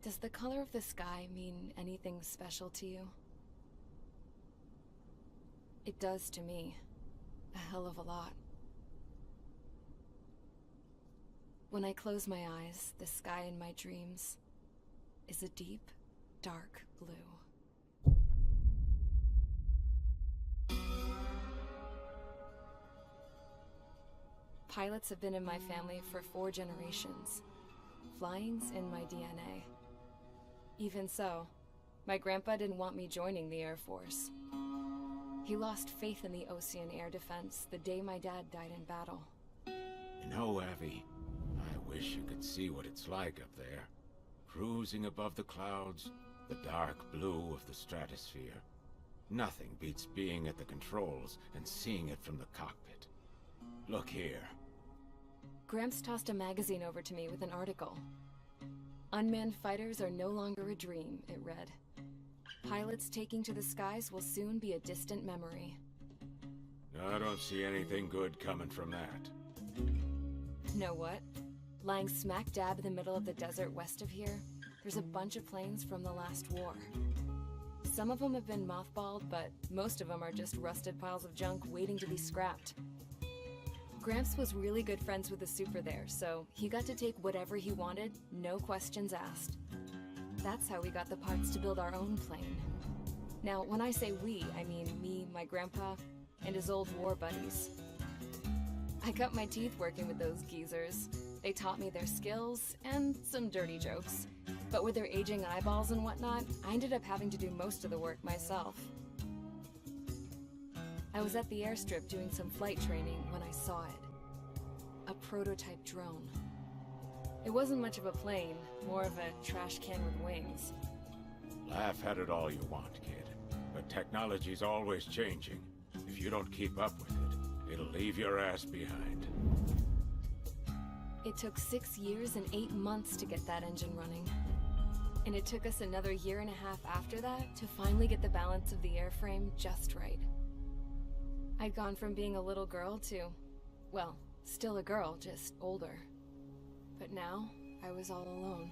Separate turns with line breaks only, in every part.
Does the color of the sky mean anything special to you? It does to me. A hell of a lot. When I close my eyes, the sky in my dreams is a deep, dark blue. Pilots have been in my family for 4 generations. Flying's in my DNA. Even so, my grandpa didn't want me joining the Air Force. He lost faith in the Ocean Air Defense the day my dad died in battle.
You know, Abby, I wish you could see what it's like up there. Cruising above the clouds, the dark blue of the stratosphere. Nothing beats being at the controls and seeing it from the cockpit. Look here.
Gramps tossed a magazine over to me with an article. Unmanned fighters are no longer a dream, it read. Pilots taking to the skies will soon be a distant memory.
I don't see anything good coming from that.
Know what? Lying smack dab in the middle of the desert west of here, there's a bunch of planes from the last war. Some of them have been mothballed, but most of them are just rusted piles of junk waiting to be scrapped. Gramps was really good friends with the super there, so he got to take whatever he wanted, no questions asked. That's how we got the parts to build our own plane. Now, when I say we, I mean me, my grandpa, and his old war buddies. I cut my teeth working with those geezers. They taught me their skills, and some dirty jokes. But with their aging eyeballs and whatnot, I ended up having to do most of the work myself. I was at the airstrip doing some flight training when I saw it. A prototype drone. It wasn't much of a plane, more of a trash can with wings.
Laugh at it all you want, kid. But technology's always changing. If you don't keep up with it, it'll leave your ass behind.
It took 6 years and 8 months to get that engine running. And it took us another 1.5 years after that to finally get the balance of the airframe just right. I'd gone from being a little girl to, well, still a girl, just older. But now, I was all alone.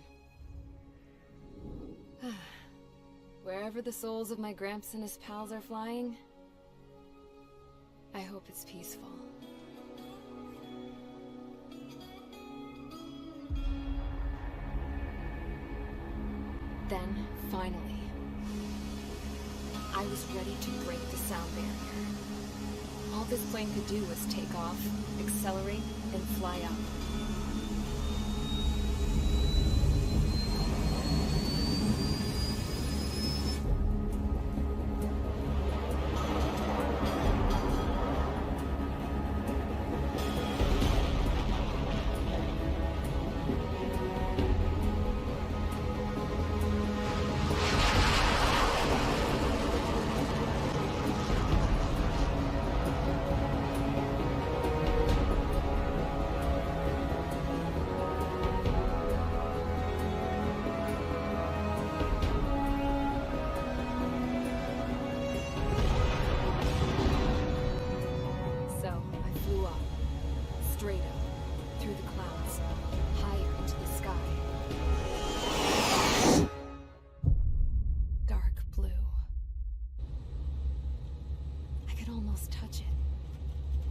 Wherever the souls of my Gramps and his pals are flying, I hope it's peaceful. Then, finally, I was ready to break the sound barrier. All this plane could do was take off, accelerate, and fly up.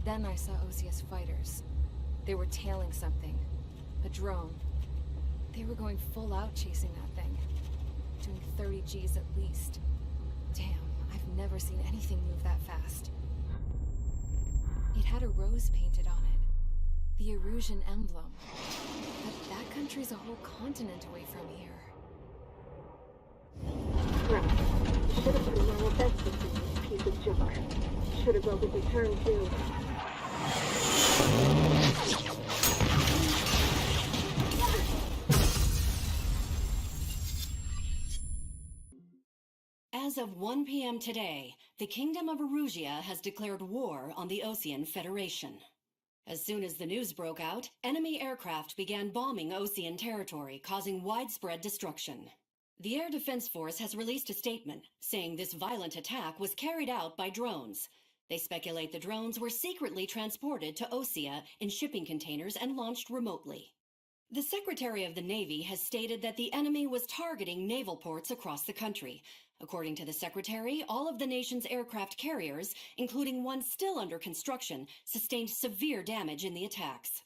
Then I saw Osia's fighters. They were tailing something. A drone. They were going full out chasing that thing. Doing 30 Gs at least. Damn, I've never seen anything move that fast. It had a rose painted on it. The Erusian emblem. But that country's a whole continent away from here.
Right. Should have put a normal fence between this piece of junk. Should have built a return too.
As of 1 p.m. today, the Kingdom of Erusia has declared war on the Ocean Federation. As soon as the news broke out, enemy aircraft began bombing Ocean territory, causing widespread destruction. The Air Defense Force has released a statement saying this violent attack was carried out by drones. They speculate the drones were secretly transported to Osea in shipping containers and launched remotely. The Secretary of the Navy has stated that the enemy was targeting naval ports across the country. According to the Secretary, all of the nation's aircraft carriers, including one still under construction, sustained severe damage in the attacks.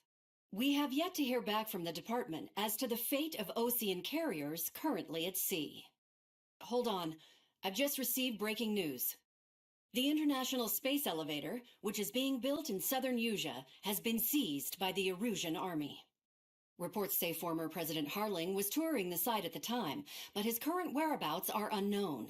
We have yet to hear back from the department as to the fate of Ocean carriers currently at sea. Hold on. I've just received breaking news. The International Space Elevator, which is being built in southern Usea, has been seized by the Erusian Army. Reports say former President Harling was touring the site at the time, but his current whereabouts are unknown.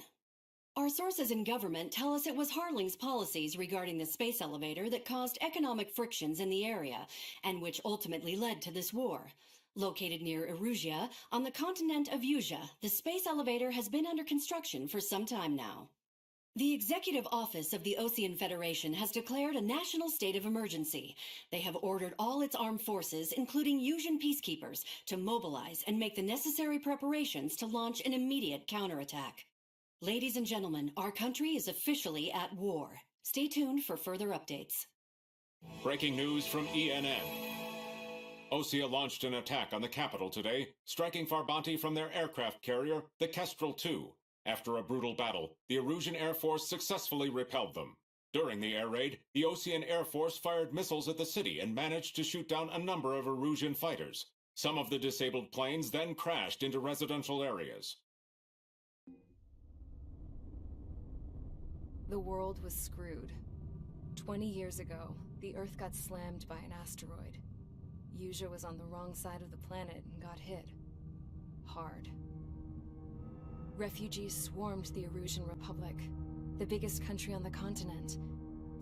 Our sources in government tell us it was Harling's policies regarding the space elevator that caused economic frictions in the area, and which ultimately led to this war. Located near Erusia, on the continent of Usea, the space elevator has been under construction for some time now. The Executive Office of the Ocean Federation has declared a national state of emergency. They have ordered all its armed forces, including Usian peacekeepers, to mobilize and make the necessary preparations to launch an immediate counterattack. Ladies and gentlemen, our country is officially at war. Stay tuned for further updates.
Breaking news from ENN. Osea launched an attack on the capital today, striking Farbanti from their aircraft carrier, the Kestrel II. After a brutal battle, the Erusian Air Force successfully repelled them. During the air raid, the Ocean Air Force fired missiles at the city and managed to shoot down a number of Erusian fighters. Some of the disabled planes then crashed into residential areas.
The world was screwed. 20 years ago, the Earth got slammed by an asteroid. Usea was on the wrong side of the planet and got hit. Hard. Refugees swarmed the Erusian Republic, the biggest country on the continent,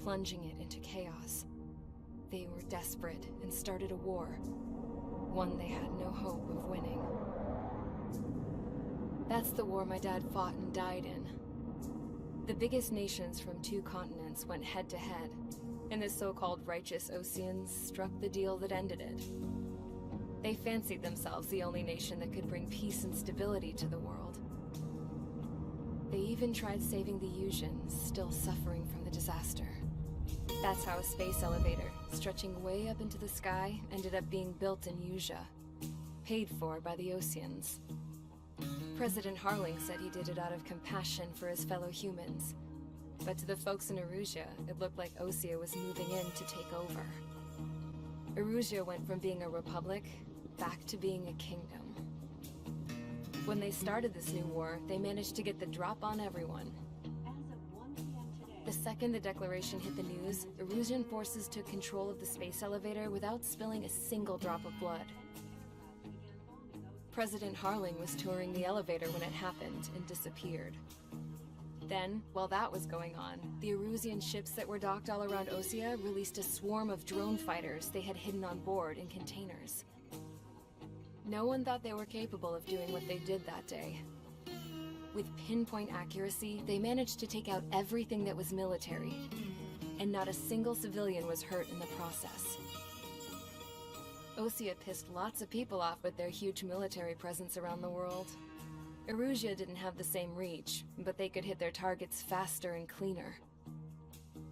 plunging it into chaos. They were desperate and started a war, one they had no hope of winning. That's the war my dad fought and died in. The biggest nations from 2 continents went head-to-head, and the so-called righteous Oceans struck the deal that ended it. They fancied themselves the only nation that could bring peace and stability to the world. They even tried saving the Usians, still suffering from the disaster. That's how a space elevator, stretching way up into the sky, ended up being built in Usea, paid for by the Oceans. President Harling said he did it out of compassion for his fellow humans. But to the folks in Erusia, it looked like Osea was moving in to take over. Erusia went from being a republic back to being a kingdom. When they started this new war, they managed to get the drop on everyone. The second the declaration hit the news, Erusian forces took control of the space elevator without spilling a single drop of blood. President Harling was touring the elevator when it happened and disappeared. Then, while that was going on, the Erusian ships that were docked all around Osea released a swarm of drone fighters they had hidden on board in containers. No one thought they were capable of doing what they did that day. With pinpoint accuracy, they managed to take out everything that was military, and not a single civilian was hurt in the process. Osea pissed lots of people off with their huge military presence around the world. Erusia didn't have the same reach, but they could hit their targets faster and cleaner.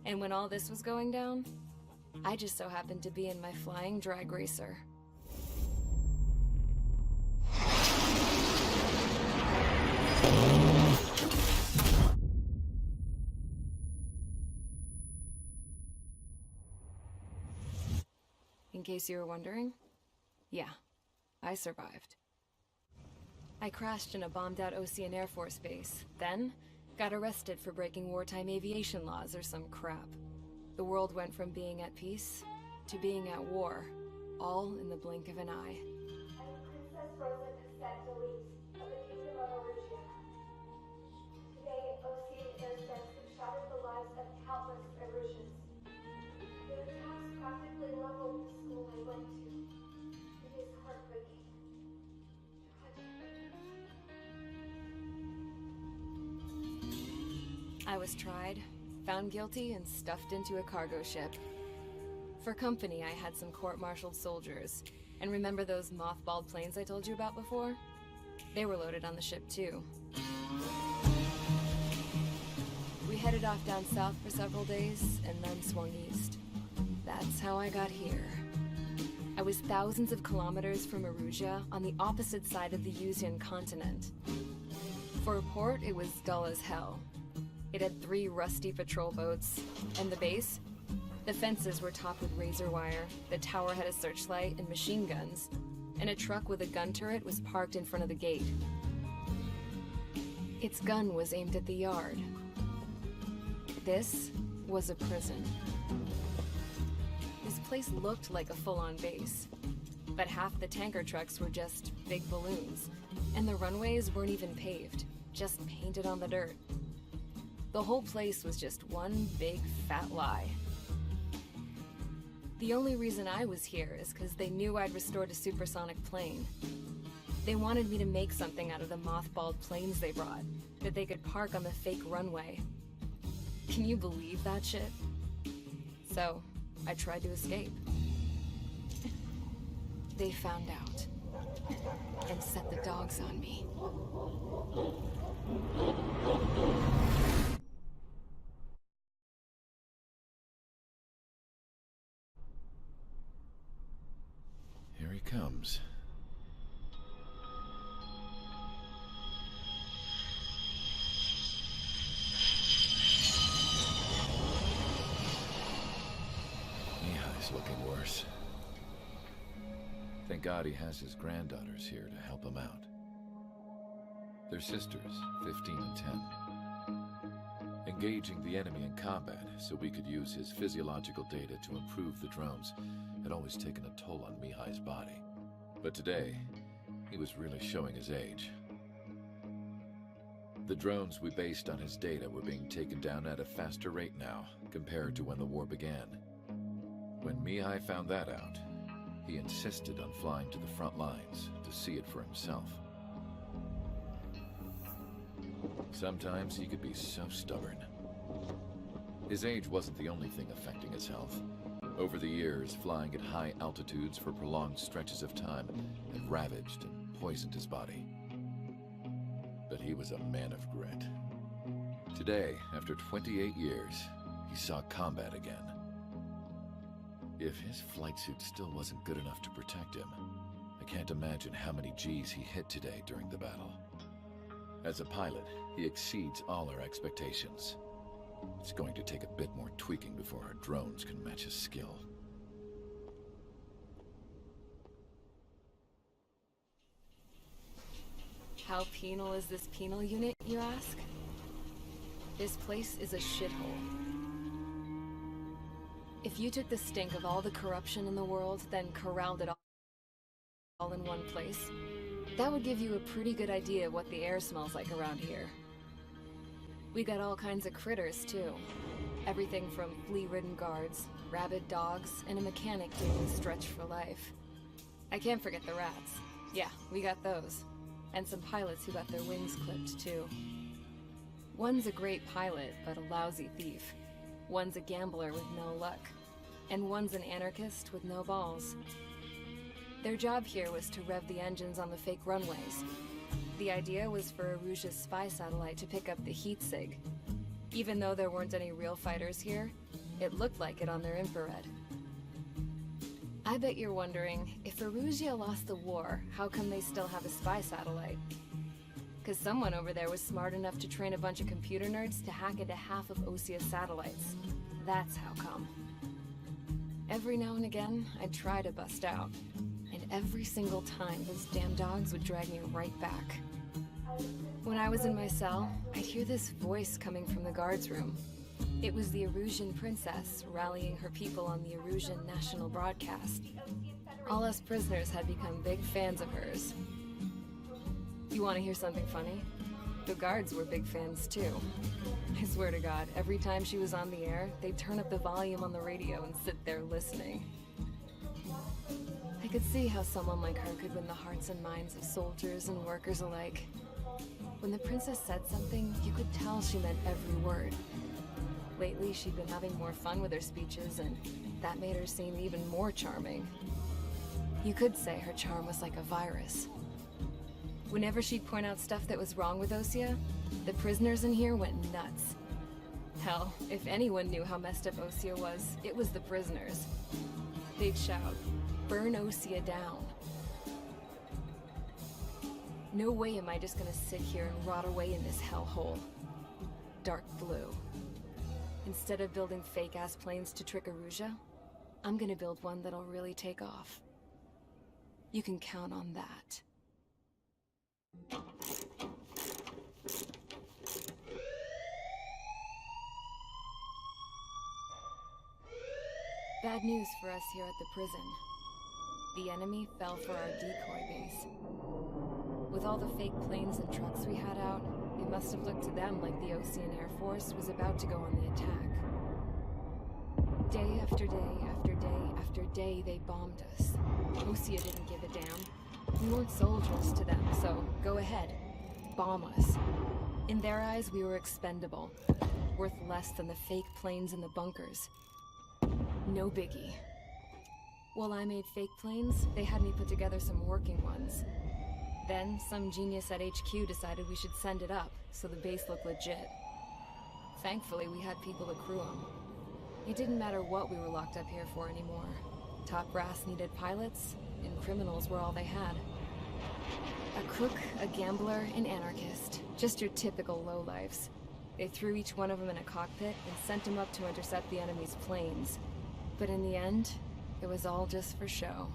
And when all this was going down, I just so happened to be in my flying drag racer. In case you were wondering, yeah, I survived. I crashed in a bombed-out Ocean Air Force base, then got arrested for breaking wartime aviation laws or some crap. The world went from being at peace to being at war, all in the blink of an eye.
I am Princess Rosa Cassette-Delise of the Kingdom of Erusia. Today, Ocean airspace have shattered the lives of countless Erusians. The attacks practically leveled the school I went to. It is heartbreaking.
I was tried, found guilty, and stuffed into a cargo ship. For company, I had some court-martialed soldiers. And remember those mothballed planes I told you about before? They were loaded on the ship, too. We headed off down south for several days, and then swung east. That's how I got here. I was thousands of kilometers from Erusia on the opposite side of the Yuzian continent. For a port, it was dull as hell. It had 3 rusty patrol boats, and the base? The fences were topped with razor wire, the tower had a searchlight and machine guns, and a truck with a gun turret was parked in front of the gate. Its gun was aimed at the yard. This was a prison. This place looked like a full-on base, but half the tanker trucks were just big balloons, and the runways weren't even paved, just painted on the dirt. The whole place was just one big fat lie. The only reason I was here is because they knew I'd restored a supersonic plane. They wanted me to make something out of the mothballed planes they brought, that they could park on the fake runway. Can you believe that shit? So, I tried to escape. They found out, and set the dogs on me.
Here he comes. Mihai's looking worse. Thank God he has his granddaughters here to help him out. They're sisters, 15 and 10. Engaging the enemy in combat so we could use his physiological data to improve the drones had always taken a toll on Mihai's body. But today, he was really showing his age. The drones we based on his data were being taken down at a faster rate now, compared to when the war began. When Mihai found that out, he insisted on flying to the front lines to see it for himself. Sometimes he could be so stubborn. His age wasn't the only thing affecting his health. Over the years, flying at high altitudes for prolonged stretches of time had ravaged and poisoned his body. But he was a man of grit. Today, after 28 years, he saw combat again. If his flight suit still wasn't good enough to protect him, I can't imagine how many G's he hit today during the battle. As a pilot, he exceeds all our expectations. It's going to take a bit more tweaking before our drones can match his skill.
How penal is this penal unit, you ask? This place is a shithole. If you took the stink of all the corruption in the world, then corralled it all in one place, that would give you a pretty good idea of what the air smells like around here. We got all kinds of critters, too. Everything from flea-ridden guards, rabid dogs, and a mechanic doing stretch for life. I can't forget the rats. Yeah, we got those. And some pilots who got their wings clipped, too. One's a great pilot, but a lousy thief. One's a gambler with no luck. And one's an anarchist with no balls. Their job here was to rev the engines on the fake runways. The idea was for Erusia's spy satellite to pick up the heat sig. Even though there weren't any real fighters here, it looked like it on their infrared. I bet you're wondering, if Erusia lost the war, how come they still have a spy satellite? Because someone over there was smart enough to train a bunch of computer nerds to hack into half of Osia's satellites. That's how come. Every now and again, I'd try to bust out. And every single time, those damn dogs would drag me right back. When I was in my cell, I'd hear this voice coming from the guards room. It was the Erusian princess rallying her people on the Erusian national broadcast. All us prisoners had become big fans of hers. You want to hear something funny? The guards were big fans too. I swear to God, every time she was on the air, they'd turn up the volume on the radio and sit there listening. I could see how someone like her could win the hearts and minds of soldiers and workers alike. When the princess said something, you could tell she meant every word. Lately, she'd been having more fun with her speeches, and that made her seem even more charming. You could say her charm was like a virus. Whenever she'd point out stuff that was wrong with Osia, the prisoners in here went nuts. Hell, if anyone knew how messed up Osia was, it was the prisoners. They'd shout, burn Osea down. No way am I just gonna sit here and rot away in this hellhole. Dark blue. Instead of building fake-ass planes to trick Erusia, I'm gonna build one that'll really take off. You can count on that. Bad news for us here at the prison. The enemy fell for our decoy base. With all the fake planes and trucks we had out, it must have looked to them like the Osean Air Force was about to go on the attack. Day after day after day after day, they bombed us. Osea didn't give a damn. We weren't soldiers to them, so go ahead. Bomb us. In their eyes, we were expendable. Worth less than the fake planes in the bunkers. No biggie. While I made fake planes, they had me put together some working ones. Then, some genius at HQ decided we should send it up, so the base looked legit. Thankfully, we had people to crew them. It didn't matter what we were locked up here for anymore. Top brass needed pilots, and criminals were all they had. A crook, a gambler, an anarchist. Just your typical lowlifes. They threw each one of them in a cockpit and sent them up to intercept the enemy's planes. But in the end, it was all just for show.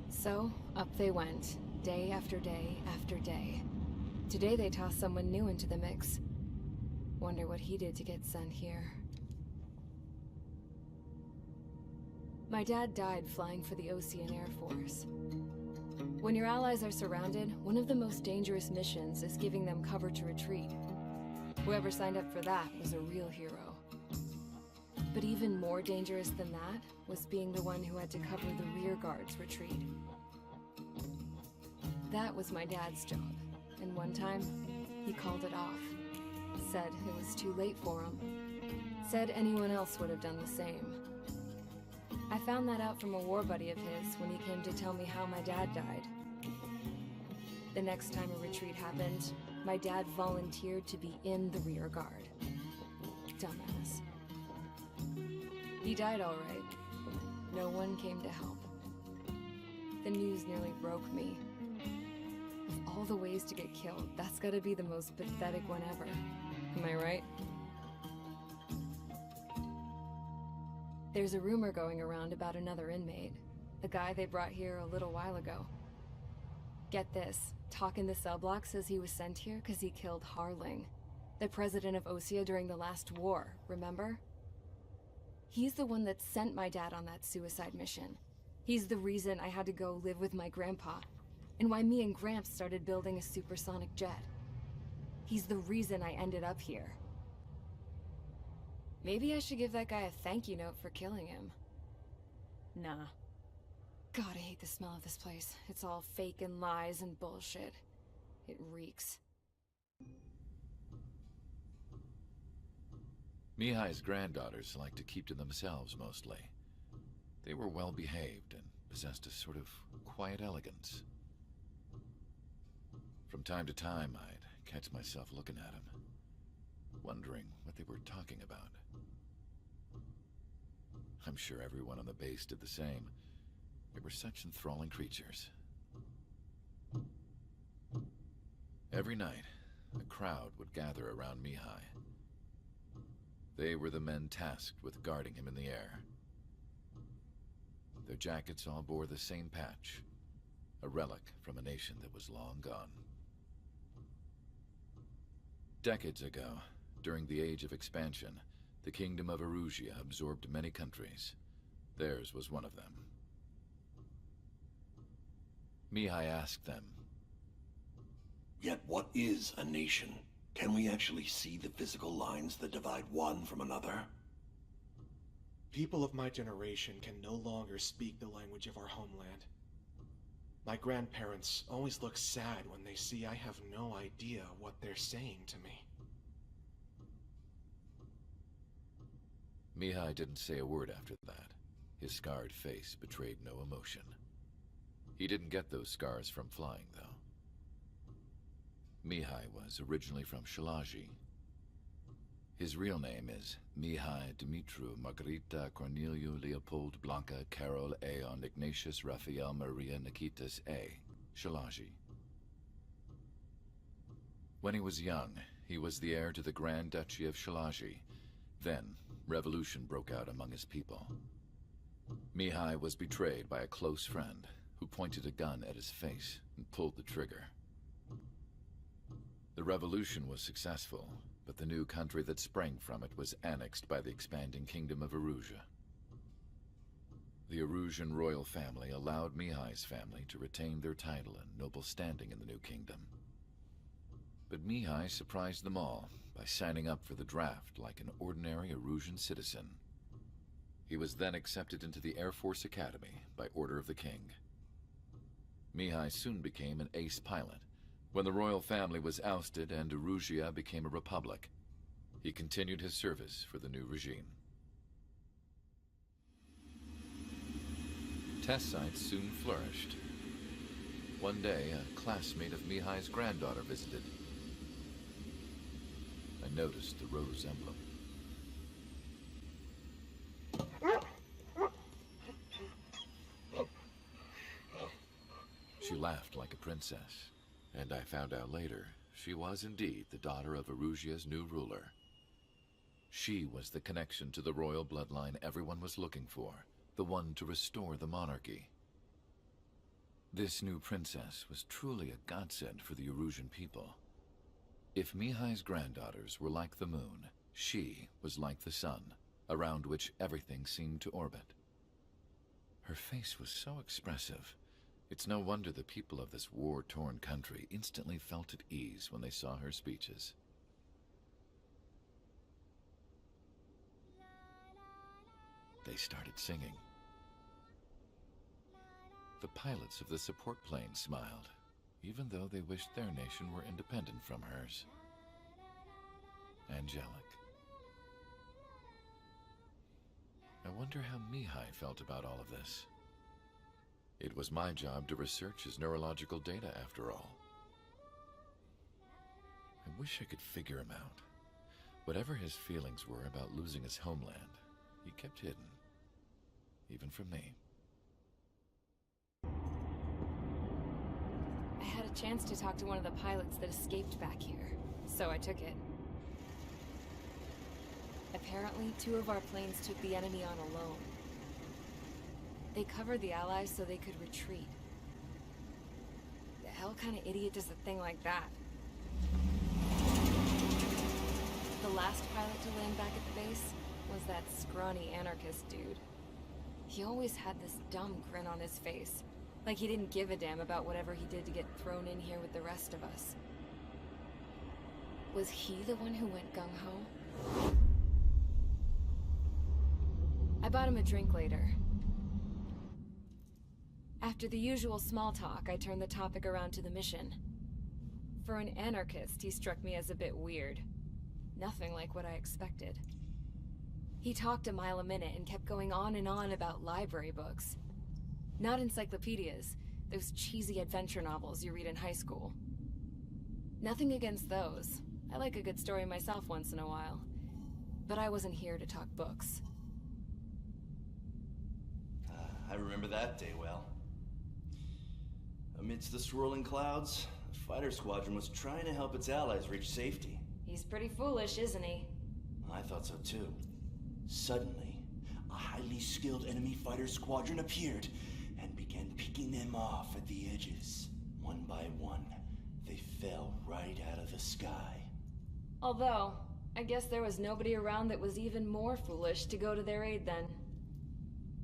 So, up they went, day after day after day. Today they tossed someone new into the mix. Wonder what he did to get sent here. My dad died flying for the Osean Air Force. When your allies are surrounded, one of the most dangerous missions is giving them cover to retreat. Whoever signed up for that was a real hero. But even more dangerous than that was being the one who had to cover the rear guard's retreat. That was my dad's job, and one time, he called it off. Said it was too late for him. Said anyone else would have done the same. I found that out from a war buddy of his when he came to tell me how my dad died. The next time a retreat happened, my dad volunteered to be in the rear guard. Dumbass. He died all right. No one came to help. The news nearly broke me. Of all the ways to get killed, that's gotta be the most pathetic one ever. Am I right? There's a rumor going around about another inmate. A guy they brought here a little while ago. Get this, Talk in the cell block says he was sent here because he killed Harling, the president of Osea during the last war, remember? He's the one that sent my dad on that suicide mission. He's the reason I had to go live with my grandpa, and why me and Gramps started building a supersonic jet. He's the reason I ended up here. Maybe I should give that guy a thank you note for killing him. Nah. God, I hate the smell of this place. It's all fake and lies and bullshit. It reeks.
Mihai's granddaughters liked to keep to themselves mostly. They were well behaved and possessed a sort of quiet elegance. From time to time, I'd catch myself looking at them, wondering what they were talking about. I'm sure everyone on the base did the same. They were such enthralling creatures. Every night, a crowd would gather around Mihai. They were the men tasked with guarding him in the air. Their jackets all bore the same patch, a relic from a nation that was long gone. Decades ago, during the Age of Expansion, the Kingdom of Erusia absorbed many countries. Theirs was one of them. Mihai asked them,
"Yet what is a nation? Can we actually see the physical lines that divide one from another?"
People of my generation can no longer speak the language of our homeland. My grandparents always look sad when they see I have no idea what they're saying to me.
Mihai didn't say a word after that. His scarred face betrayed no emotion. He didn't get those scars from flying, though. Mihai was originally from Shalaji. His real name is Mihai Dumitru Margarita Corneliu Leopold Blanca Carol Aeon Ignatius Raphael Maria Nikitas A. Shalaji. When he was young, he was the heir to the Grand Duchy of Shalaji. Then, revolution broke out among his people. Mihai was betrayed by a close friend who pointed a gun at his face and pulled the trigger. The revolution was successful, but the new country that sprang from it was annexed by the expanding kingdom of Erusea. The Erusian royal family allowed Mihai's family to retain their title and noble standing in the new kingdom. But Mihai surprised them all by signing up for the draft like an ordinary Erusian citizen. He was then accepted into the Air Force Academy by order of the king. Mihai soon became an ace pilot. When the royal family was ousted and Erusea became a republic, he continued his service for the new regime. Test sites soon flourished. One day, a classmate of Mihai's granddaughter visited. I noticed the rose emblem. She laughed like a princess, and I found out later she was indeed the daughter of Erusea's new ruler. She was the connection to the royal bloodline everyone was looking for, the one to restore the monarchy. This new princess was truly a godsend for the Erusian people. If Mihai's granddaughters were like the moon, she was like the sun, around which everything seemed to orbit. Her face was so expressive. It's no wonder the people of this war-torn country instantly felt at ease when they saw her speeches. They started singing. The pilots of the support plane smiled, even though they wished their nation were independent from hers. Angelic. I wonder how Mihai felt about all of this. It was my job to research his neurological data, after all. I wish I could figure him out. Whatever his feelings were about losing his homeland, he kept hidden, even from me.
I had a chance to talk to one of the pilots that escaped back here, so I took it. Apparently, 2 of our planes took the enemy on alone. They covered the Allies so they could retreat. The hell kind of idiot does a thing like that? The last pilot to land back at the base was that scrawny anarchist dude. He always had this dumb grin on his face, like he didn't give a damn about whatever he did to get thrown in here with the rest of us. Was he the one who went gung-ho? I bought him a drink later. After the usual small talk, I turned the topic around to the mission. For an anarchist, he struck me as a bit weird. Nothing like what I expected. He talked a mile a minute and kept going on and on about library books. Not encyclopedias, those cheesy adventure novels you read in high school. Nothing against those. I like a good story myself once in a while. But I wasn't here to talk books.
I remember that day well. Amidst the swirling clouds, the fighter squadron was trying to help its allies reach safety.
He's pretty foolish, isn't he?
I thought so too. Suddenly, a highly skilled enemy fighter squadron appeared and began picking them off at the edges. One by one, they fell right out of the sky.
Although, I guess there was nobody around that was even more foolish to go to their aid then.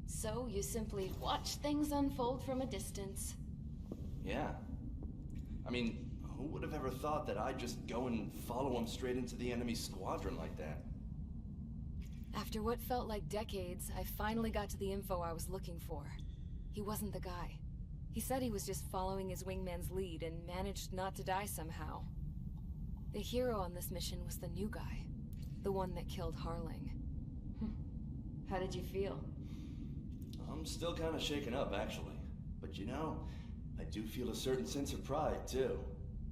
So you simply watch things unfold from a distance.
Yeah. I mean, who would have ever thought that I'd just go and follow him straight into the enemy squadron like that?
After what felt like decades, I finally got to the info I was looking for. He wasn't the guy. He said he was just following his wingman's lead and managed not to die somehow. The hero on this mission was the new guy. The one that killed Harling. How did you feel?
I'm still kind of shaken up, actually. But you know, I do feel a certain sense of pride, too.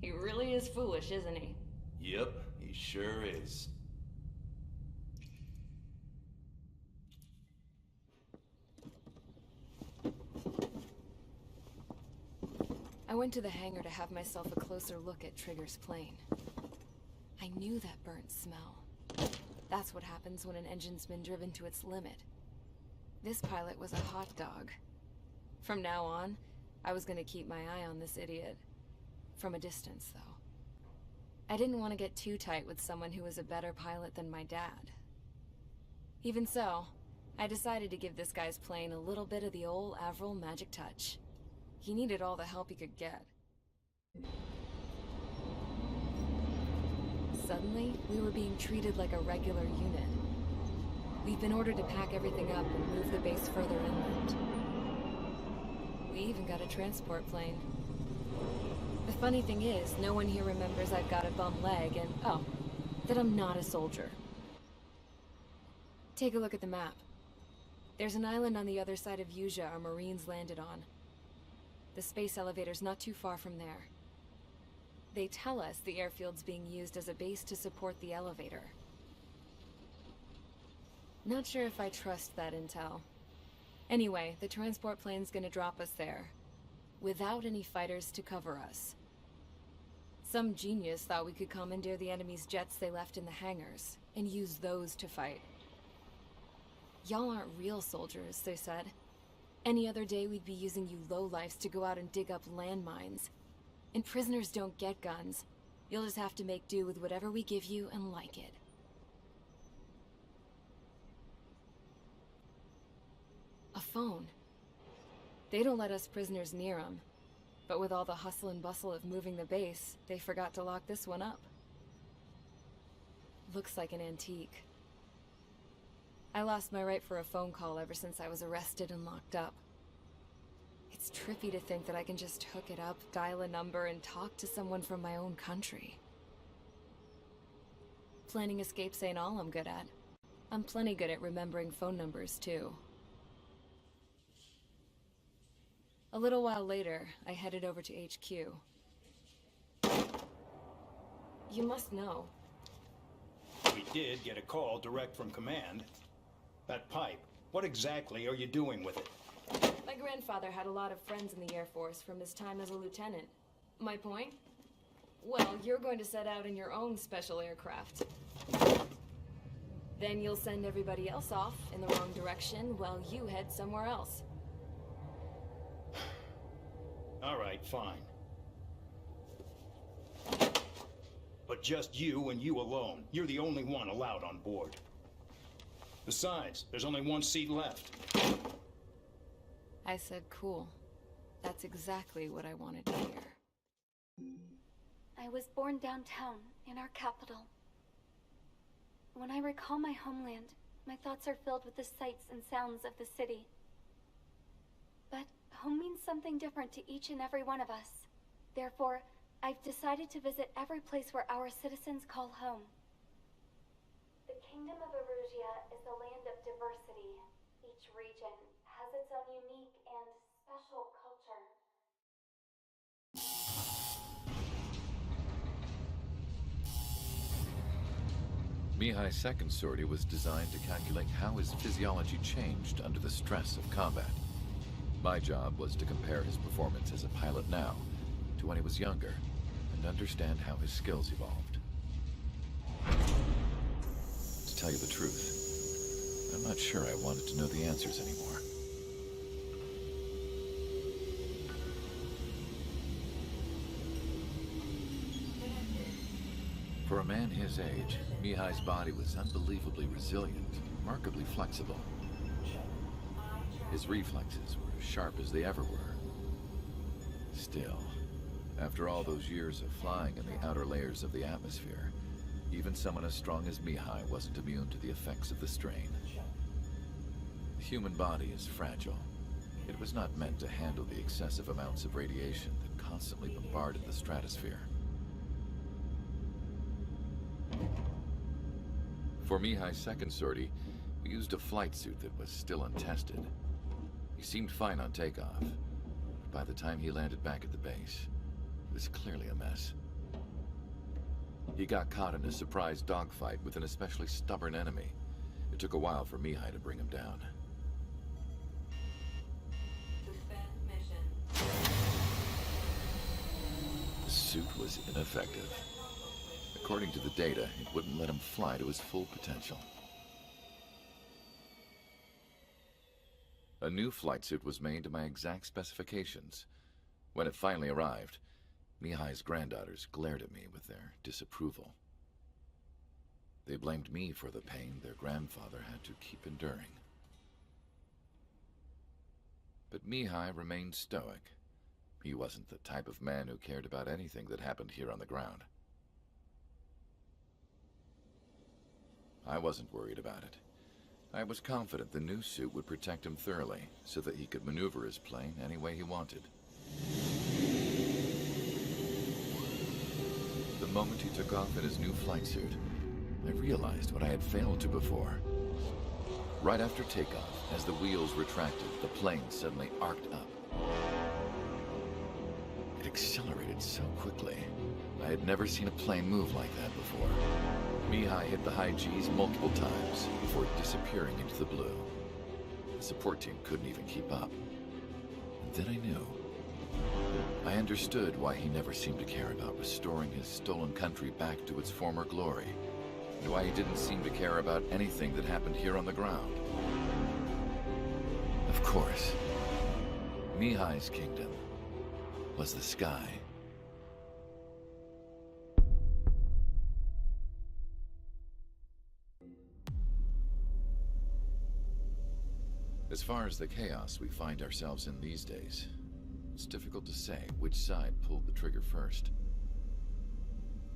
He really is foolish, isn't he?
Yep, he sure is.
went to the hangar to have myself a closer look at Trigger's plane. I knew that burnt smell. That's what happens when an engine's been driven to its limit. This pilot was a hot dog. From now on, I was gonna keep my eye on this idiot. From a distance, though. I didn't want to get too tight with someone who was a better pilot than my dad. Even so, I decided to give this guy's plane a little bit of the old Avril magic touch. He needed all the help he could get. Suddenly, we were being treated like a regular unit. We've been ordered to pack everything up and move the base further inland. We even got a transport plane. The funny thing is, no one here remembers I've got a bum leg and, oh, that I'm not a soldier. Take a look at the map. There's an island on the other side of Usea our Marines landed on. The space elevator's not too far from there. They tell us the airfield's being used as a base to support the elevator. Not sure if I trust that intel. Anyway, the transport plane's gonna drop us there, without any fighters to cover us. Some genius thought we could commandeer the enemy's jets they left in the hangars, and use those to fight. Y'all aren't real soldiers, they said. Any other day we'd be using you lowlifes to go out and dig up landmines. And prisoners don't get guns. You'll just have to make do with whatever we give you and like it. A phone. They don't let us prisoners near them. But with all the hustle and bustle of moving the base, they forgot to lock this one up. Looks like an antique. I lost my right for a phone call ever since I was arrested and locked up. It's trippy to think that I can just hook it up, dial a number, and talk to someone from my own country. Planning escapes ain't all I'm good at. I'm plenty good at remembering phone numbers, too. A little while later, I headed over to HQ. You must know.
We did get a call direct from command. That pipe, what exactly are you doing with it?
My grandfather had a lot of friends in the Air Force from his time as a lieutenant. My point? Well, you're going to set out in your own special aircraft. Then you'll send everybody else off in the wrong direction while you head somewhere else.
All right, fine. But just you and you alone. You're the only one allowed on board. Besides, there's only one seat left.
I said cool. That's exactly what I wanted to hear.
I was born downtown, in our capital. When I recall my homeland, my thoughts are filled with the sights and sounds of the city. But home means something different to each and every one of us. Therefore, I've decided to visit every place where our citizens call home. The Kingdom of Erusia is a land of diversity. Each region has its own unique and special culture.
Mihai's second sortie was designed to calculate how his physiology changed under the stress of combat. My job was to compare his performance as a pilot now to when he was younger, and understand how his skills evolved. To tell you the truth, I'm not sure I wanted to know the answers anymore. For a man his age, Mihai's body was unbelievably resilient, remarkably flexible. His reflexes were as sharp as they ever were. Still, after all those years of flying in the outer layers of the atmosphere, even someone as strong as Mihai wasn't immune to the effects of the strain. The human body is fragile. It was not meant to handle the excessive amounts of radiation that constantly bombarded the stratosphere. For Mihai's second sortie, we used a flight suit that was still untested. He seemed fine on takeoff, but by the time he landed back at the base, it was clearly a mess. He got caught in a surprise dogfight with an especially stubborn enemy. It took a while for Mihai to bring him down.
Suspend mission.
suit was ineffective. According to the data, it wouldn't let him fly to his full potential. A new flight suit was made to my exact specifications. When it finally arrived, Mihai's granddaughters glared at me with their disapproval. They blamed me for the pain their grandfather had to keep enduring. But Mihai remained stoic. He wasn't the type of man who cared about anything that happened here on the ground. I wasn't worried about it. I was confident the new suit would protect him thoroughly, so that he could maneuver his plane any way he wanted. The moment he took off in his new flight suit, I realized what I had failed to before. Right after takeoff, as the wheels retracted, the plane suddenly arced up. It accelerated so quickly. I had never seen a plane move like that before. Mihai hit the high G's multiple times before disappearing into the blue. The support team couldn't even keep up. And then I knew. I understood why he never seemed to care about restoring his stolen country back to its former glory, and why he didn't seem to care about anything that happened here on the ground. Of course, Mihai's kingdom was the sky. As far as the chaos we find ourselves in these days, it's difficult to say which side pulled the trigger first.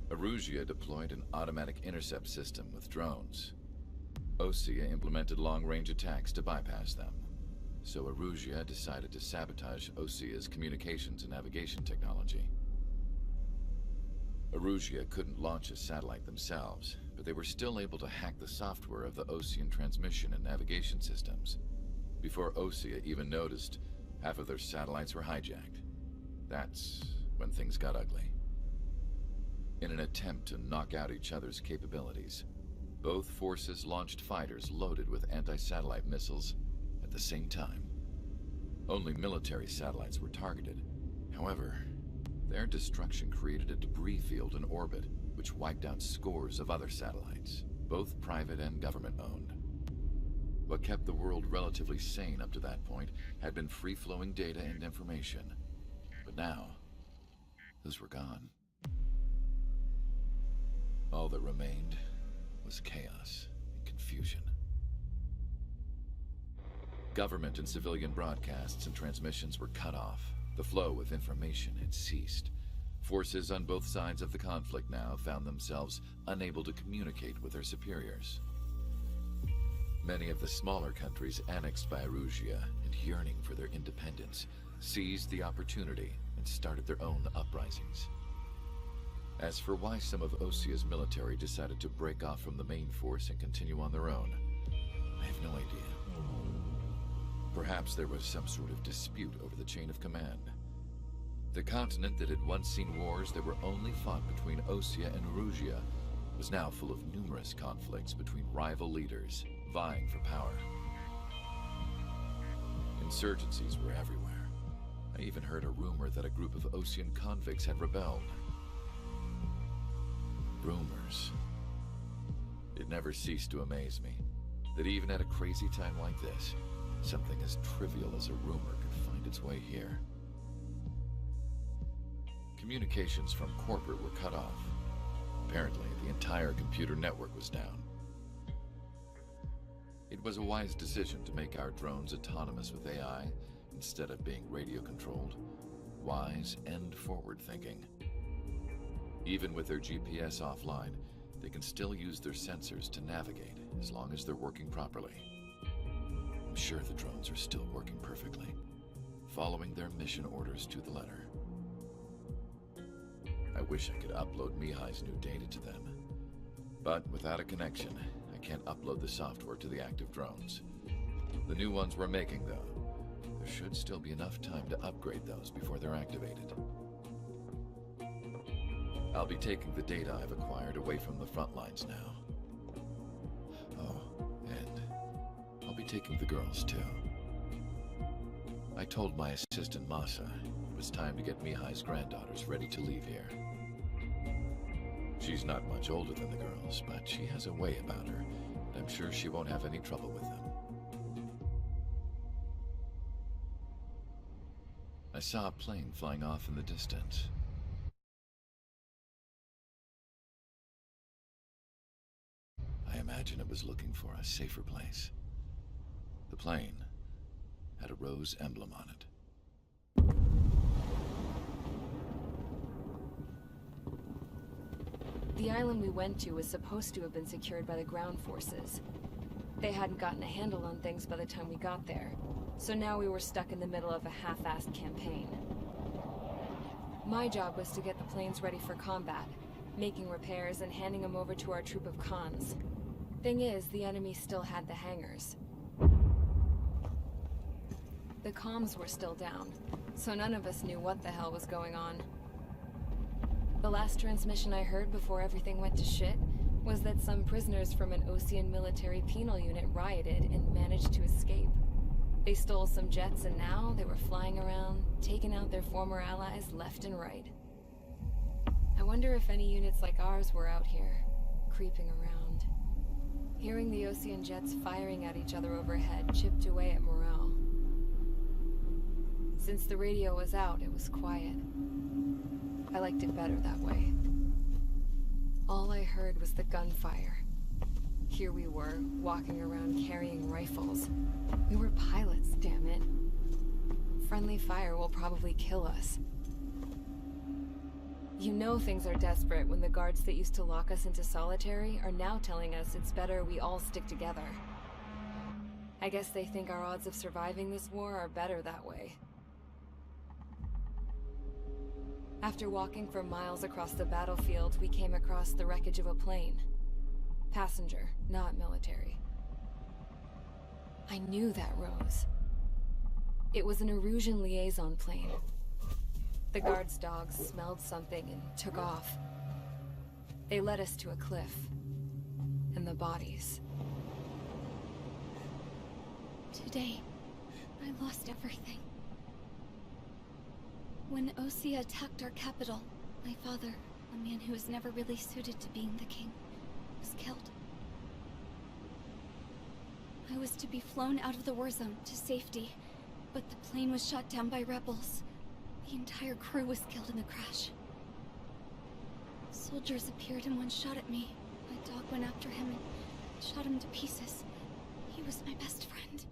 Erusia deployed an automatic intercept system with drones. Osea implemented long-range attacks to bypass them. So Erusia decided to sabotage Osea's communications and navigation technology. Erusia couldn't launch a satellite themselves, but they were still able to hack the software of the Osean transmission and navigation systems. Before Osea even noticed, half of their satellites were hijacked. That's when things got ugly. In an attempt to knock out each other's capabilities, both forces launched fighters loaded with anti-satellite missiles at the same time. Only military satellites were targeted. However, their destruction created a debris field in orbit, which wiped out scores of other satellites, both private and government-owned. What kept the world relatively sane up to that point had been free-flowing data and information. But now, those were gone. All that remained was chaos and confusion. Government and civilian broadcasts and transmissions were cut off. The flow of information had ceased. Forces on both sides of the conflict now found themselves unable to communicate with their superiors. Many of the smaller countries annexed by Erusia and yearning for their independence seized the opportunity and started their own uprisings. As for why some of Osea's military decided to break off from the main force and continue on their own, I have no idea. Perhaps there was some sort of dispute over the chain of command. The continent that had once seen wars that were only fought between Osea and Erusia was now full of numerous conflicts between rival leaders vying for power. Insurgencies were everywhere. I even heard a rumor that a group of Osean convicts had rebelled. Rumors. It never ceased to amaze me that even at a crazy time like this, something as trivial as a rumor could find its way here. Communications from corporate were cut off. Apparently, the entire computer network was down. It was a wise decision to make our drones autonomous with AI instead of being radio-controlled. Wise and forward-thinking. Even with their GPS offline, they can still use their sensors to navigate as long as they're working properly. I'm sure the drones are still working perfectly, following their mission orders to the letter. I wish I could upload Mihai's new data to them. But without a connection, I can't upload the software to the active drones. The new ones we're making, though, there should still be enough time to upgrade those before they're activated. I'll be taking the data I've acquired away from the front lines now. Oh, and I'll be taking the girls, too. I told my assistant Masa it was time to get Mihai's granddaughters ready to leave here. She's not much older than the girls, but she has a way about her, and I'm sure she won't have any trouble with them. I saw a plane flying off in the distance. I imagine it was looking for a safer place. The plane had a rose emblem on it.
The island we went to was supposed to have been secured by the ground forces. They hadn't gotten a handle on things by the time we got there, so now we were stuck in the middle of a half-assed campaign. My job was to get the planes ready for combat, making repairs and handing them over to our troop of cons. Thing is, the enemy still had the hangars. The comms were still down, so none of us knew what the hell was going on. The last transmission I heard before everything went to shit was that some prisoners from an Osean military penal unit rioted and managed to escape. They stole some jets and now they were flying around, taking out their former allies left and right. I wonder if any units like ours were out here, creeping around. Hearing the Osean jets firing at each other overhead chipped away at morale. Since the radio was out, it was quiet. I liked it better that way. All I heard was the gunfire. Here we were, walking around carrying rifles. We were pilots, damn it. Friendly fire will probably kill us. You know things are desperate when the guards that used to lock us into solitary are now telling us it's better we all stick together. I guess they think our odds of surviving this war are better that way. After walking for miles across the battlefield, we came across the wreckage of a plane. Passenger, not military. I knew that rose. It was an Erusian liaison plane. The guard's dogs smelled something and took off. They led us to a cliff. And the bodies.
Today, I lost everything. When Osea attacked our capital, my father, a man who was never really suited to being the king, was killed. I was to be flown out of the war zone to safety, but the plane was shot down by rebels. The entire crew was killed in the crash. Soldiers appeared and one shot at me. My dog went after him and shot him to pieces. He was my best friend.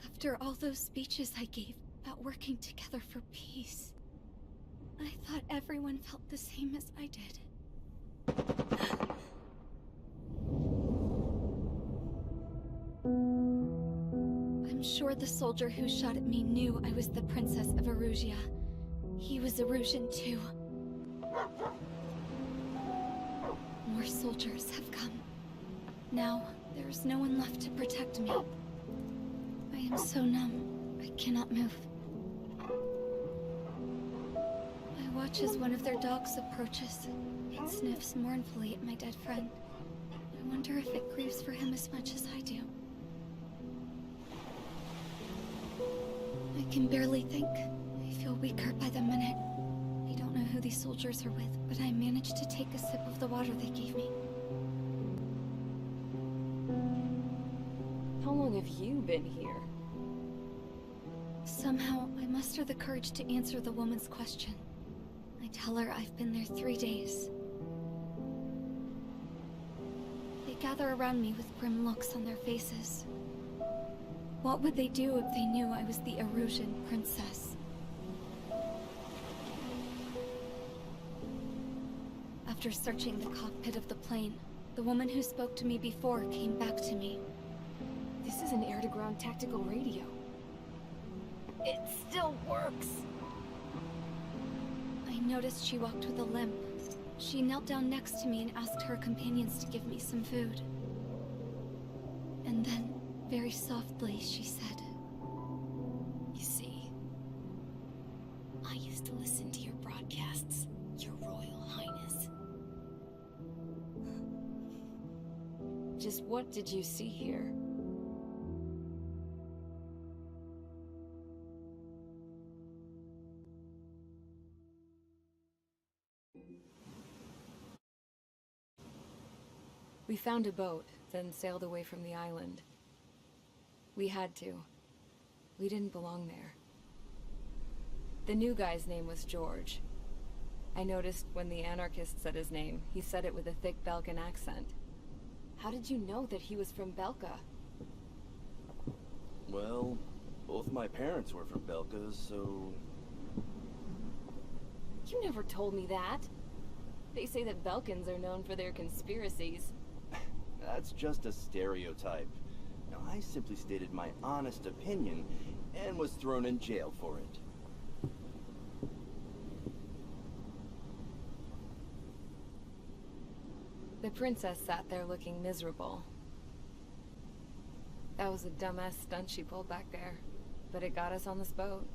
After all those speeches I gave about working together for peace, I thought everyone felt the same as I did. I'm sure the soldier who shot at me knew I was the Princess of Erusia. He was Erusian too. More soldiers have come. Now, there is no one left to protect me. I am so numb, I cannot move. I watch as one of their dogs approaches. It sniffs mournfully at my dead friend. I wonder if it grieves for him as much as I do. I can barely think. I feel weaker by the minute. I don't know who these soldiers are with, but I managed to take a sip of the water they gave me.
How long have you been here?
Somehow, I muster the courage to answer the woman's question. I tell her I've been there 3 days. They gather around me with grim looks on their faces. What would they do if they knew I was the Erusian princess? After searching the cockpit of the plane, the woman who spoke to me before came back to me.
This is an air-to-ground tactical radio. It still works!
I noticed she walked with a limp. She knelt down next to me and asked her companions to give me some food. And then, very softly, she said,
You see, I used to listen to your broadcasts, Your Royal Highness. Just what did you see here? We found a boat, then sailed away from the island. We had to. We didn't belong there. The new guy's name was George. I noticed when the anarchist said his name, he said it with a thick Belgian accent. How did you know that he was from Belka?
Well, both my parents were from Belka, so...
You never told me that. They say that Belkans are known for their conspiracies.
That's just a stereotype. Now, I simply stated my honest opinion and was thrown in jail for it.
The princess sat there looking miserable. That was a dumbass stunt she pulled back there, but it got us on this boat.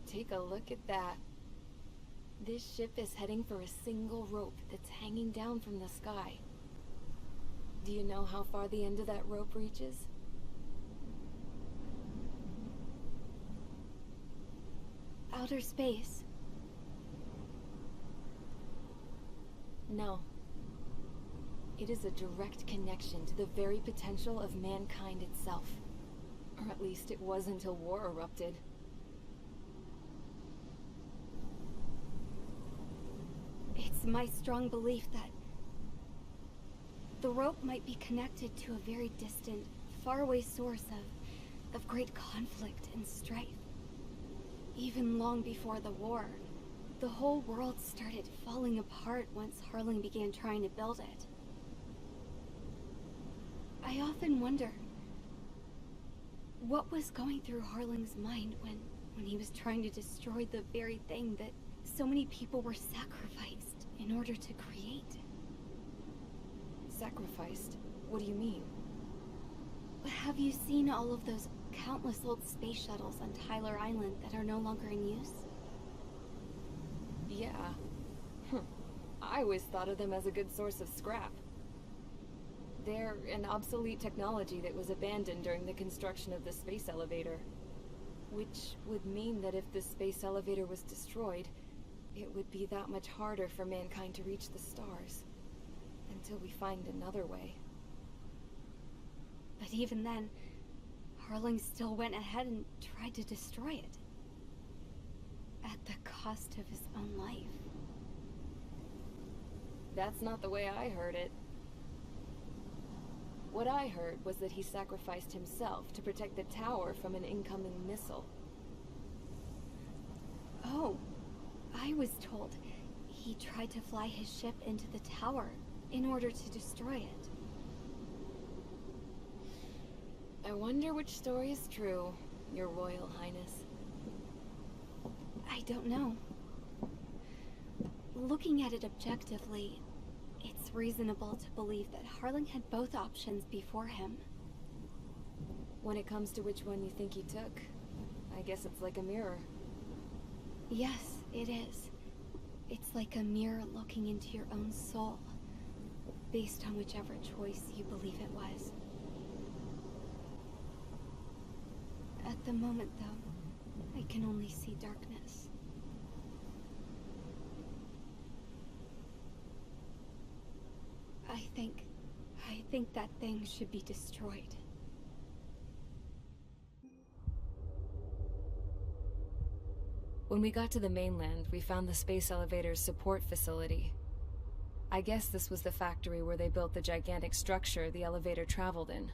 Take a look at that. This ship is heading for a single rope that's hanging down from the sky. Do you know how far the end of that rope reaches?
Outer space.
No. It is a direct connection to the very potential of mankind itself. Or at least it was until war erupted.
It's my strong belief that the rope might be connected to a very distant, faraway source of great conflict and strife. Even long before the war, the whole world started falling apart once Harling began trying to build it. I often wonder what was going through Harling's mind when he was trying to destroy the very thing that so many people were sacrificed in order to create.
Sacrificed? What do you mean?
Have you seen all of those countless old space shuttles on Tyler Island that are no longer in use?
Yeah. I always thought of them as a good source of scrap. They're an obsolete technology that was abandoned during the construction of the space elevator. Which would mean that if the space elevator was destroyed, it would be that much harder for mankind to reach the stars. Until we find another way.
But even then, Harling still went ahead and tried to destroy it. At the cost of his own life.
That's not the way I heard it. What I heard was that he sacrificed himself to protect the tower from an incoming missile.
Oh, I was told he tried to fly his ship into the tower in order to destroy it.
I wonder which story is true, Your Royal Highness.
I don't know. Looking at it objectively, it's reasonable to believe that Harling had both options before him.
When it comes to which one you think he took, I guess it's like a mirror.
Yes, it is. It's like a mirror looking into your own soul, based on whichever choice you believe it was. At the moment, though, I can only see darkness. I think that thing should be destroyed.
When we got to the mainland, we found the space elevator's support facility. I guess this was the factory where they built the gigantic structure the elevator traveled in.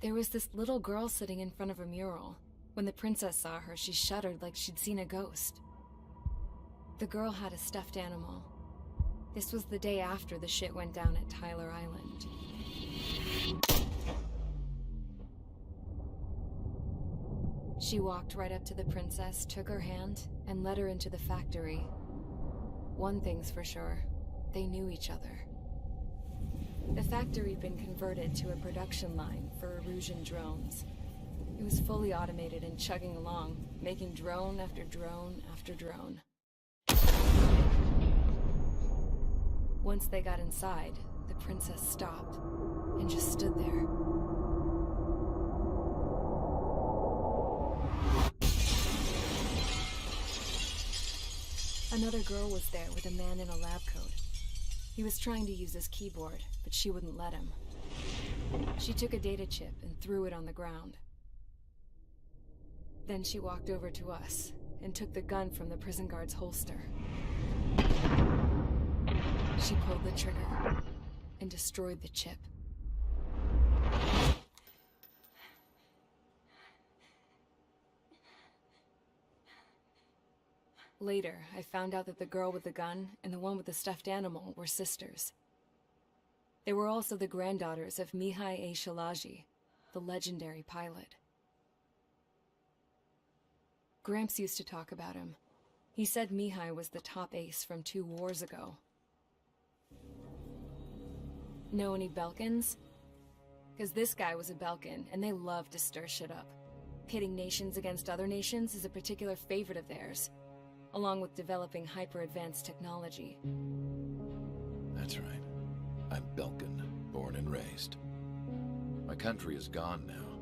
There was this little girl sitting in front of a mural. When the princess saw her, she shuddered like she'd seen a ghost. The girl had a stuffed animal. This was the day after the shit went down at Tyler Island. She walked right up to the princess, took her hand, and led her into the factory. One thing's for sure, they knew each other. The factory had been converted to a production line for Erusian drones. It was fully automated and chugging along, making drone after drone after drone. Once they got inside, the princess stopped and just stood there. Another girl was there with a man in a lab coat. He was trying to use his keyboard, but she wouldn't let him. She took a data chip and threw it on the ground. Then she walked over to us and took the gun from the prison guard's holster. She pulled the trigger and destroyed the chip. Later, I found out that the girl with the gun and the one with the stuffed animal were sisters. They were also the granddaughters of Mihai A. Shalaji, the legendary pilot. Gramps used to talk about him. He said Mihai was the top ace from 2 wars ago. Know any Belkans? Because this guy was a Belkan, and they love to stir shit up. Pitting nations against other nations is a particular favorite of theirs, along with developing hyper-advanced technology.
That's right. I'm Belkan, born and raised. My country is gone now.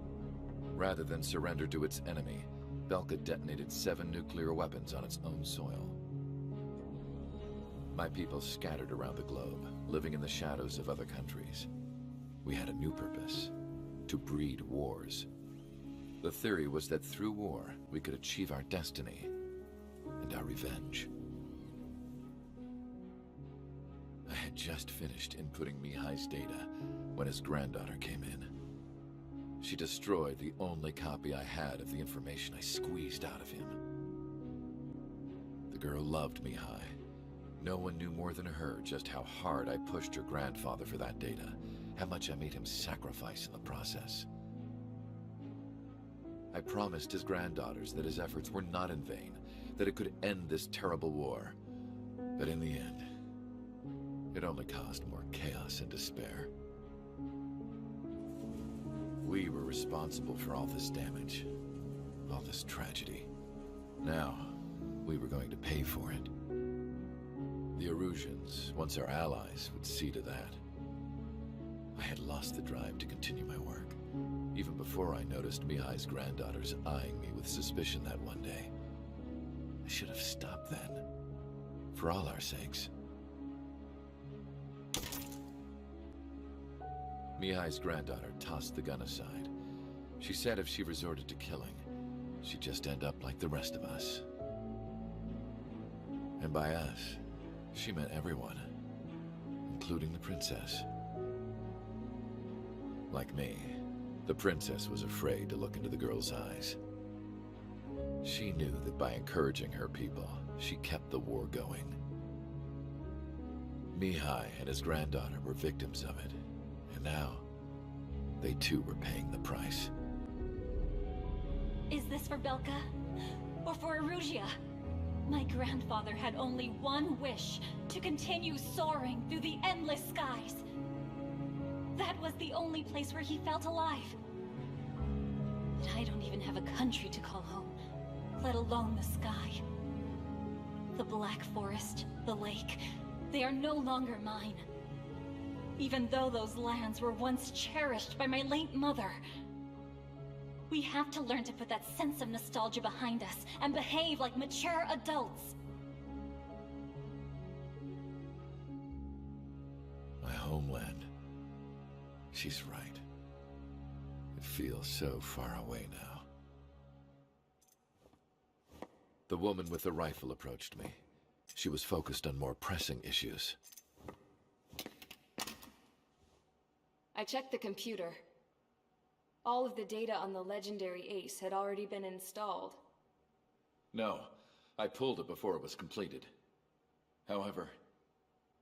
Rather than surrender to its enemy, Belka detonated 7 nuclear weapons on its own soil. My people scattered around the globe, living in the shadows of other countries. We had a new purpose: to breed wars. The theory was that through war, we could achieve our destiny and our revenge. I had just finished inputting Mihai's data when his granddaughter came in. She destroyed the only copy I had of the information I squeezed out of him. The girl loved Mihai. No one knew more than her just how hard I pushed her grandfather for that data, how much I made him sacrifice in the process. I promised his granddaughters that his efforts were not in vain, that it could end this terrible war. But in the end, it only caused more chaos and despair. We were responsible for all this damage, all this tragedy. Now, we were going to pay for it. The Erusians, once our allies, would see to that. I had lost the drive to continue my work, even before I noticed Mihai's granddaughters eyeing me with suspicion that one day. I should have stopped then, for all our sakes. Mihai's granddaughter tossed the gun aside. She said if she resorted to killing, she'd just end up like the rest of us. And by us, she meant everyone, including the princess. Like me, the princess was afraid to look into the girl's eyes. She knew that by encouraging her people, she kept the war going. Mihai and his granddaughter were victims of it, and now, they too were paying the price.
Is this for Belka? Or for Erusia? My grandfather had only one wish: to continue soaring through the endless skies. That was the only place where he felt alive. But I don't even have a country to call home, let alone the sky. The Black Forest, the lake, they are no longer mine. Even though those lands were once cherished by my late mother. We have to learn to put that sense of nostalgia behind us and behave like mature adults.
My homeland. She's right. It feels so far away now. The woman with the rifle approached me. She was focused on more pressing issues.
I checked the computer. All of the data on the legendary ace had already been installed.
No, I pulled it before it was completed. However,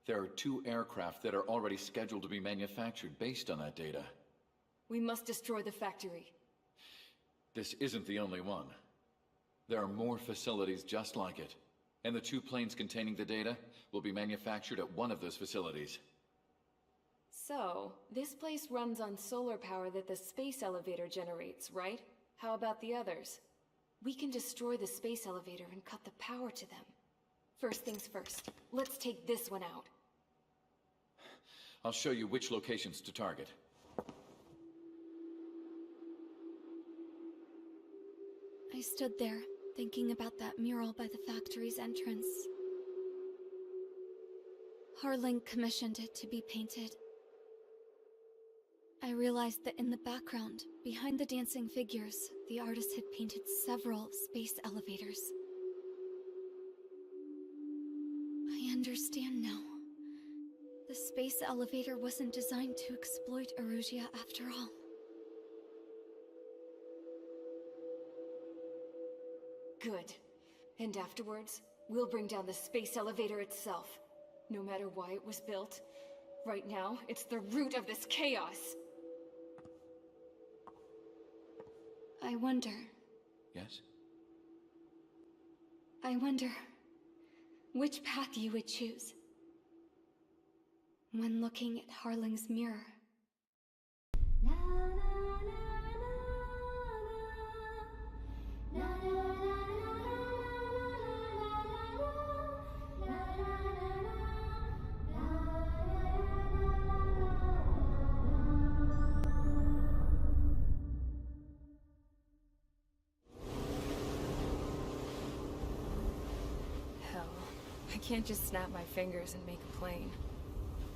there are 2 aircraft that are already scheduled to be manufactured based on that data.
We must destroy the factory.
This isn't the only one. There are more facilities just like it, and the 2 planes containing the data will be manufactured at one of those facilities.
So, this place runs on solar power that the space elevator generates, right? How about the others? We can destroy the space elevator and cut the power to them. First things first, let's take this one out.
I'll show you which locations to target.
I stood there, thinking about that mural by the factory's entrance. Harling commissioned it to be painted. I realized that in the background, behind the dancing figures, the artist had painted several space elevators. I understand now. The space elevator wasn't designed to exploit Erusia after all.
Good. And afterwards, we'll bring down the space elevator itself. No matter why it was built, right now, it's the root of this chaos.
I wonder
Yes?
which path you would choose when looking at Harling's mirror.
Hell, I can't just snap my fingers and make a plane.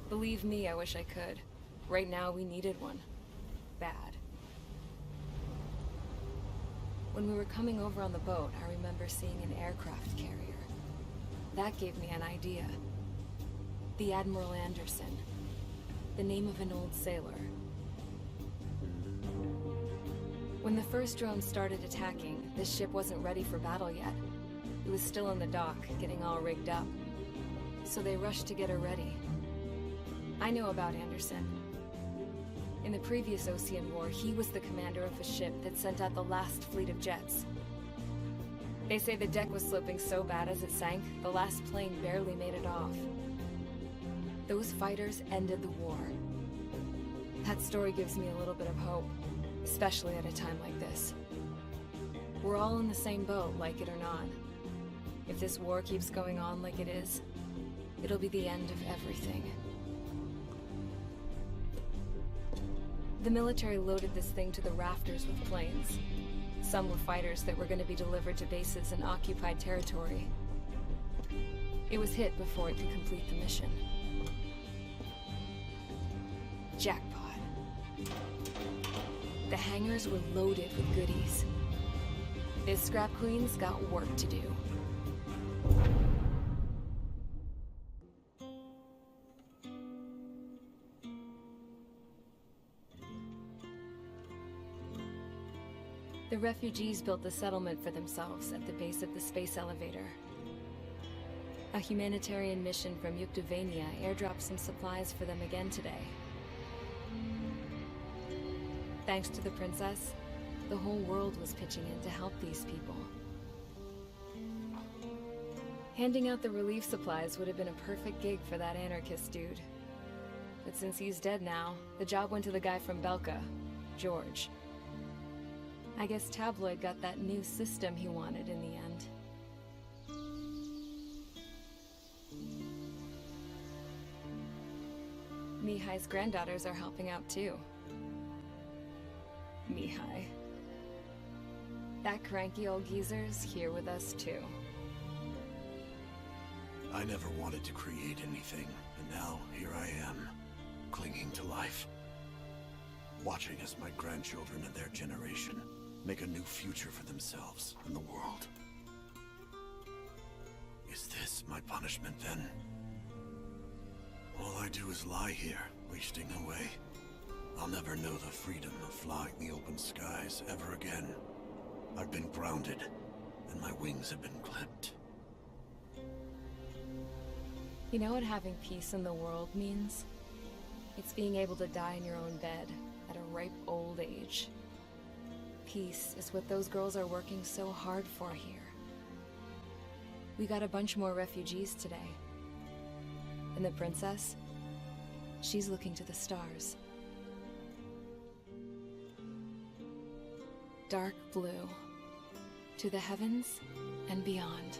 Believe me, I wish I could. Right now, we needed one. Bad. When we were coming over on the boat, I remember seeing an aircraft carrier. That gave me an idea. The Admiral Anderson. The name of an old sailor. When the first drone started attacking, this ship wasn't ready for battle yet. It was still in the dock, getting all rigged up. So they rushed to get her ready. I know about Anderson. In the previous Ocean War, he was the commander of a ship that sent out the last fleet of jets. They say the deck was sloping so bad as it sank, the last plane barely made it off. Those fighters ended the war. That story gives me a little bit of hope, especially at a time like this. We're all in the same boat, like it or not. If this war keeps going on like it is, it'll be the end of everything. The military loaded this thing to the rafters with planes. Some were fighters that were going to be delivered to bases in occupied territory. It was hit before it could complete the mission. Jackpot. The hangars were loaded with goodies. This scrap queen's got work to do. The refugees built the settlement for themselves at the base of the space elevator. A humanitarian mission from Yuktovania airdropped some supplies for them again today. Thanks to the princess, the whole world was pitching in to help these people. Handing out the relief supplies would have been a perfect gig for that anarchist dude. But since he's dead now, the job went to the guy from Belka, George. I guess Tabloid got that new system he wanted in the end. Mihai's granddaughters are helping out too. Mihai. That cranky old geezer's here with us too.
I never wanted to create anything, and now here I am, clinging to life. Watching as my grandchildren and their generation make a new future for themselves and the world. Is this my punishment then? All I do is lie here, wasting away. I'll never know the freedom of flying the open skies ever again. I've been grounded, and my wings have been clipped.
You know what having peace in the world means? It's being able to die in your own bed at a ripe old age. Peace is what those girls are working so hard for here. We got a bunch more refugees today. And the princess? She's looking to the stars. Dark blue. To the heavens and beyond.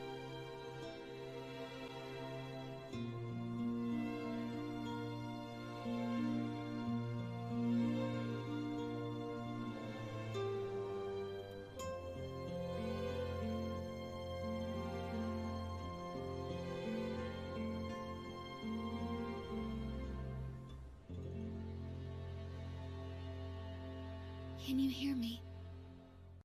Can you hear me?